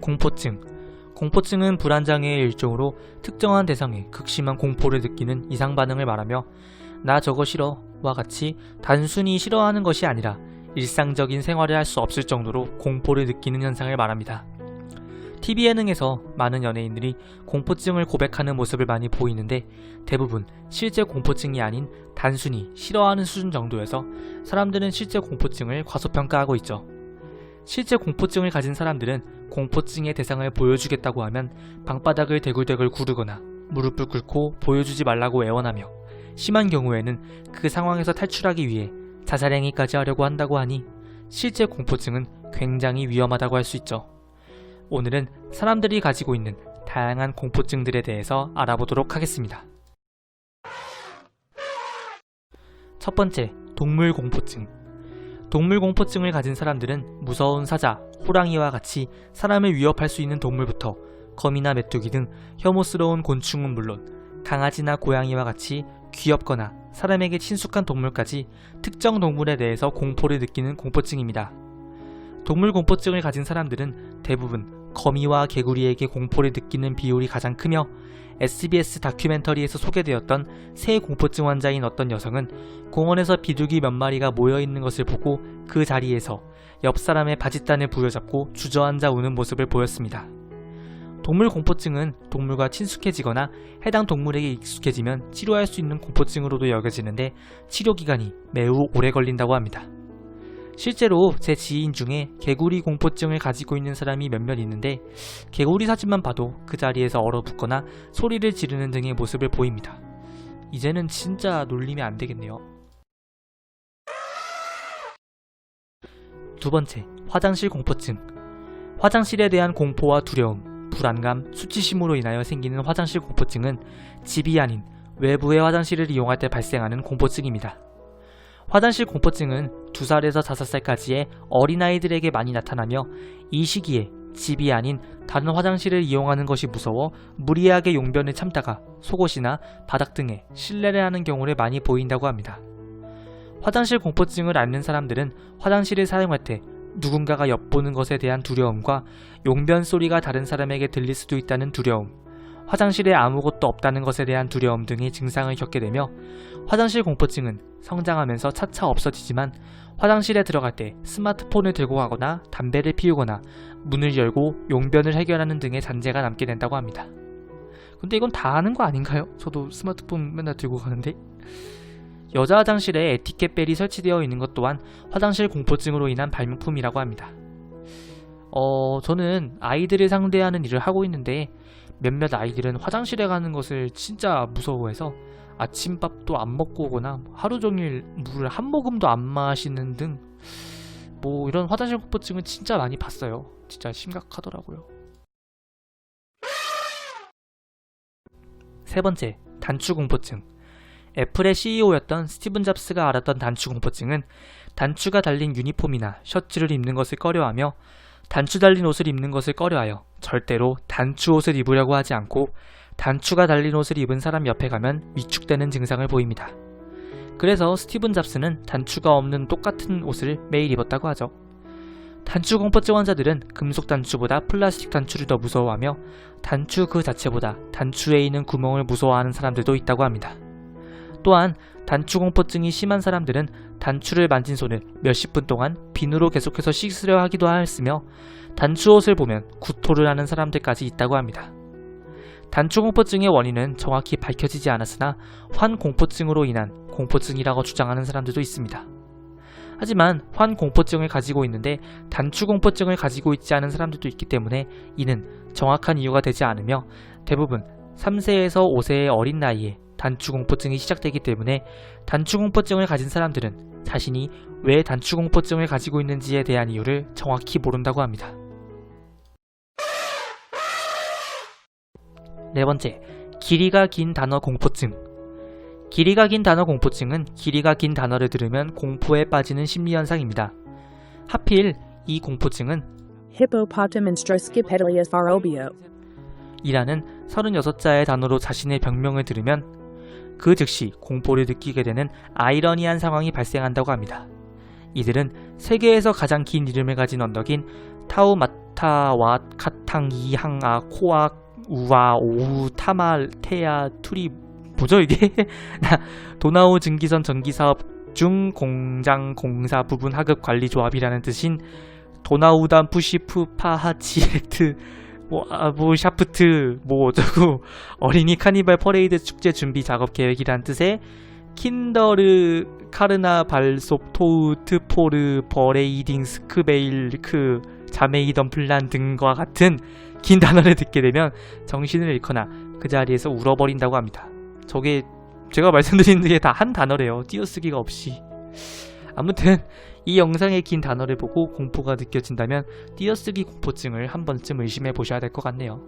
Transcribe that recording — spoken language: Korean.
공포증. 공포증은 불안장애의 일종으로 특정한 대상에 극심한 공포를 느끼는 이상 반응을 말하며 나 저거 싫어 와 같이 단순히 싫어하는 것이 아니라 일상적인 생활을 할 수 없을 정도로 공포를 느끼는 현상을 말합니다. TV 예능에서 많은 연예인들이 공포증을 고백하는 모습을 많이 보이는데 대부분 실제 공포증이 아닌 단순히 싫어하는 수준 정도여서 사람들은 실제 공포증을 과소평가하고 있죠. 실제 공포증을 가진 사람들은 공포증의 대상을 보여주겠다고 하면 방바닥을 대굴대굴 구르거나 무릎을 꿇고 보여주지 말라고 애원하며 심한 경우에는 그 상황에서 탈출하기 위해 자살행위까지 하려고 한다고 하니 실제 공포증은 굉장히 위험하다고 할 수 있죠. 오늘은 사람들이 가지고 있는 다양한 공포증들에 대해서 알아보도록 하겠습니다. 첫 번째, 동물 공포증. 동물 공포증을 가진 사람들은 무서운 사자, 호랑이와 같이 사람을 위협할 수 있는 동물부터 거미나 메뚜기 등 혐오스러운 곤충은 물론 강아지나 고양이와 같이 귀엽거나 사람에게 친숙한 동물까지 특정 동물에 대해서 공포를 느끼는 공포증입니다. 동물 공포증을 가진 사람들은 대부분 거미와 개구리에게 공포를 느끼는 비율이 가장 크며 SBS 다큐멘터리에서 소개되었던 새 공포증 환자인 어떤 여성은 공원에서 비둘기 몇 마리가 모여있는 것을 보고 그 자리에서 옆 사람의 바짓단을 부여잡고 주저앉아 우는 모습을 보였습니다. 동물 공포증은 동물과 친숙해지거나 해당 동물에게 익숙해지면 치료할 수 있는 공포증으로도 여겨지는데 치료기간이 매우 오래 걸린다고 합니다. 실제로 제 지인 중에 개구리 공포증을 가지고 있는 사람이 몇몇 있는데 개구리 사진만 봐도 그 자리에서 얼어붙거나 소리를 지르는 등의 모습을 보입니다. 이제는 진짜 놀리면 안 되겠네요. 두 번째, 화장실 공포증. 화장실에 대한 공포와 두려움, 불안감, 수치심으로 인하여 생기는 화장실 공포증은 집이 아닌 외부의 화장실을 이용할 때 발생하는 공포증입니다. 화장실 공포증은 2살에서 5살까지의 어린아이들에게 많이 나타나며 이 시기에 집이 아닌 다른 화장실을 이용하는 것이 무서워 무리하게 용변을 참다가 속옷이나 바닥 등에 실내를 하는 경우를 많이 보인다고 합니다. 화장실 공포증을 앓는 사람들은 화장실을 사용할 때 누군가가 엿보는 것에 대한 두려움과 용변 소리가 다른 사람에게 들릴 수도 있다는 두려움, 화장실에 아무것도 없다는 것에 대한 두려움 등의 증상을 겪게 되며 화장실 공포증은 성장하면서 차차 없어지지만 화장실에 들어갈 때 스마트폰을 들고 가거나 담배를 피우거나 문을 열고 용변을 해결하는 등의 잔재가 남게 된다고 합니다. 근데 이건 다 하는 거 아닌가요? 저도 스마트폰 맨날 들고 가는데. 여자 화장실에 에티켓벨이 설치되어 있는 것 또한 화장실 공포증으로 인한 발명품이라고 합니다. 저는 아이들을 상대하는 일을 하고 있는데 몇몇 아이들은 화장실에 가는 것을 진짜 무서워해서 아침밥도 안 먹고 오거나 하루 종일 물을 한 모금도 안 마시는 등 이런 화장실 공포증은 진짜 많이 봤어요. 진짜 심각하더라고요. 세 번째, 단추 공포증. 애플의 CEO였던 스티븐 잡스가 앓았던 단추 공포증은 단추가 달린 유니폼이나 셔츠를 입는 것을 꺼려하며 단추 달린 옷을 입는 것을 꺼려하여 절대로 단추 옷을 입으려고 하지 않고 단추가 달린 옷을 입은 사람 옆에 가면 위축되는 증상을 보입니다. 그래서 스티븐 잡스는 단추가 없는 똑같은 옷을 매일 입었다고 하죠. 단추 공포증 환자들은 금속 단추보다 플라스틱 단추를 더 무서워하며 단추 그 자체보다 단추에 있는 구멍을 무서워하는 사람들도 있다고 합니다. 또한 단추 공포증이 심한 사람들은 단추를 만진 손을 몇십 분 동안 비누로 계속해서 씻으려 하기도 하였으며 단추 옷을 보면 구토를 하는 사람들까지 있다고 합니다. 단추 공포증의 원인은 정확히 밝혀지지 않았으나 환공포증으로 인한 공포증이라고 주장하는 사람들도 있습니다. 하지만 환공포증을 가지고 있는데 단추 공포증을 가지고 있지 않은 사람들도 있기 때문에 이는 정확한 이유가 되지 않으며 대부분 3세에서 5세의 어린 나이에 단추 공포증이 시작되기 때문에 단추 공포증을 가진 사람들은 자신이 왜 단추 공포증을 가지고 있는지에 대한 이유를 정확히 모른다고 합니다. 네 번째, 길이가 긴 단어 공포증. 길이가 긴 단어 공포증은 길이가 긴 단어를 들으면 공포에 빠지는 심리현상입니다. 하필 이 공포증은 hippopotamonstroscypedaliasphobia 이라는 36자의 단어로 자신의 병명을 들으면 그 즉시 공포를 느끼게 되는 아이러니한 상황이 발생한다고 합니다. 이들은 세계에서 가장 긴 이름을 가진 언덕인 타우마타 와카탕 이항아 코아 우와 오우 타마 테야 투리 뭐죠 이게? 도나우 증기선 전기사업 중 공장 공사 부분 하급 관리 조합이라는 뜻인 도나우단 푸시프 파하치렉트 뭐 샤프트 뭐 어쩌고 어린이 카니발 퍼레이드 축제 준비 작업 계획이란 뜻의 킨더르 카르나 발솝 토우 트포르 버레이딩 스크베일크 자메이던 플란 등과 같은 긴 단어를 듣게 되면 정신을 잃거나 그 자리에서 울어버린다고 합니다. 저게 제가 말씀드린 게 다 한 단어래요. 띄어쓰기가 없이. 아무튼 이 영상의 긴 단어를 보고 공포가 느껴진다면 띄어쓰기 공포증을 한 번쯤 의심해 보셔야 될 것 같네요.